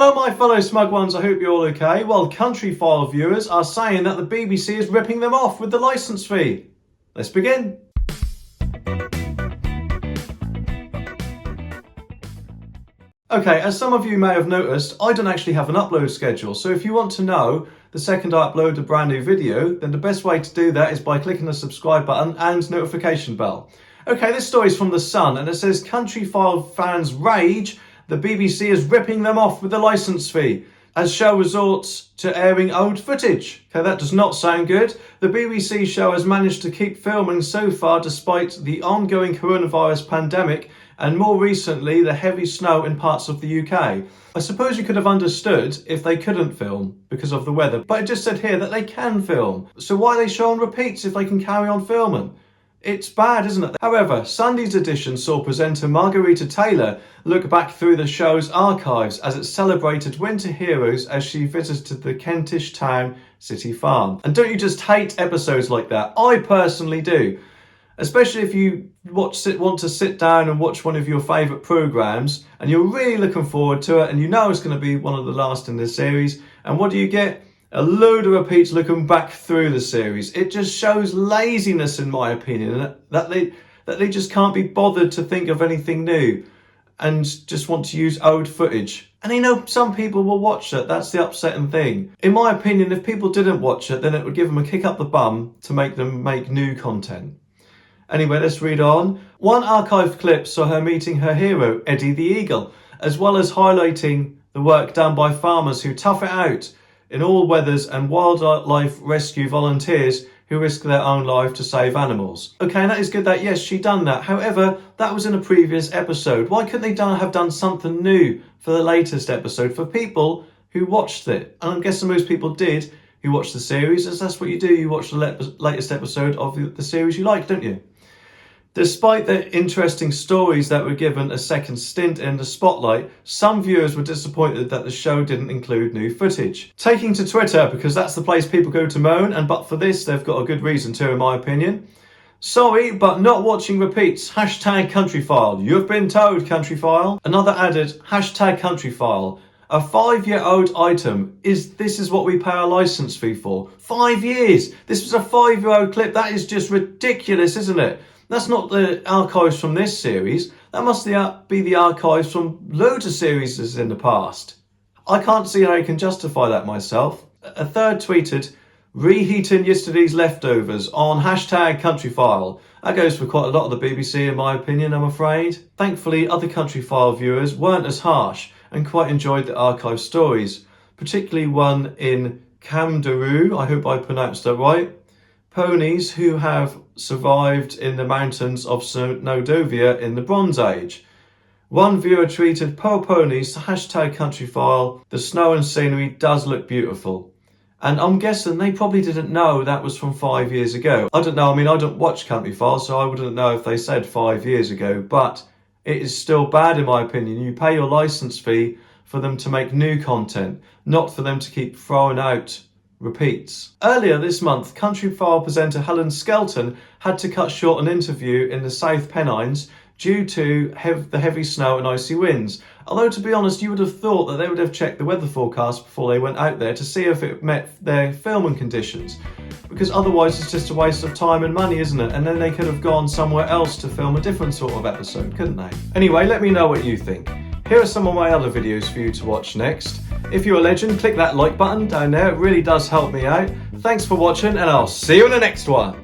Hello my fellow smug ones, I hope you're all okay. Well, Country File viewers are saying that the BBC is ripping them off with the licence fee. Let's begin. Okay, as some of you may have noticed, I don't actually have an upload schedule, so if you want to know the second I upload a brand new video, then the best way to do that is by clicking the subscribe button and notification bell. Okay, this story is from The Sun and it says Country File fans rage, the BBC is ripping them off with the licence fee as show resorts to airing old footage. Okay, that does not sound good. The BBC show has managed to keep filming so far despite the ongoing coronavirus pandemic and more recently the heavy snow in parts of the UK. I suppose you could have understood if they couldn't film because of the weather, but it just said here that they can film. So why are they showing repeats if they can carry on filming? It's bad, isn't it? However, Sunday's edition saw presenter Margarita Taylor look back through the show's archives as it celebrated winter heroes as she visited the Kentish town City Farm. And don't you just hate episodes like that? I personally do. Especially if you want to sit down and watch one of your favourite programmes and you're really looking forward to it and you know it's going to be one of the last in this series. And what do you get? A load of repeats looking back through the series. It just shows laziness, in my opinion, that they just can't be bothered to think of anything new and just want to use old footage. And you know, some people will watch it. That's the upsetting thing. In my opinion, if people didn't watch it, then it would give them a kick up the bum to make them make new content. Anyway, let's read on. One archived clip saw her meeting her hero, Eddie the Eagle, as well as highlighting the work done by farmers who tough it out in all weathers and wildlife rescue volunteers who risk their own life to save animals. Okay, that is good that, yes, she done that. However, that was in a previous episode. Why couldn't they have done something new for the latest episode for people who watched it? And I'm guessing most people did who watched the series, as that's what you do. You watch the latest episode of the series you like, don't you? Despite the interesting stories that were given a second stint in the spotlight, some viewers were disappointed that the show didn't include new footage. Taking to Twitter, because that's the place people go to moan, and but for this, they've got a good reason to, in my opinion. Sorry, but not watching repeats. Hashtag Countryfile. You've been told, Countryfile. Another added, hashtag Countryfile. A 5-year-old item. This is what we pay our licence fee for. 5 years. This was a 5-year-old clip. That is just ridiculous, isn't it? That's not the archives from this series. That must be the archives from loads of series in the past. I can't see how I can justify that myself. A third tweeted, reheating yesterday's leftovers on hashtag Countryfile. That goes for quite a lot of the BBC in my opinion, I'm afraid. Thankfully, other Countryfile viewers weren't as harsh and quite enjoyed the archive stories, particularly one in Camdaroo, I hope I pronounced that right. Ponies who have survived in the mountains of Snowdovia in the Bronze Age. One viewer tweeted, poor ponies, hashtag Countryfile, the snow and scenery does look beautiful. And I'm guessing they probably didn't know that was from 5 years ago. I don't know, I mean, I don't watch Countryfile, so I wouldn't know if they said 5 years ago, but it is still bad in my opinion. You pay your licence fee for them to make new content, not for them to keep throwing out repeats. Earlier this month, Countryfile presenter Helen Skelton had to cut short an interview in the South Pennines due to the heavy snow and icy winds. Although, to be honest, you would have thought that they would have checked the weather forecast before they went out there to see if it met their filming conditions. Because otherwise it's just a waste of time and money, isn't it? And then they could have gone somewhere else to film a different sort of episode, couldn't they? Anyway, let me know what you think. Here are some of my other videos for you to watch next. If you're a legend, click that like button down there. It really does help me out. Thanks for watching and I'll see you in the next one.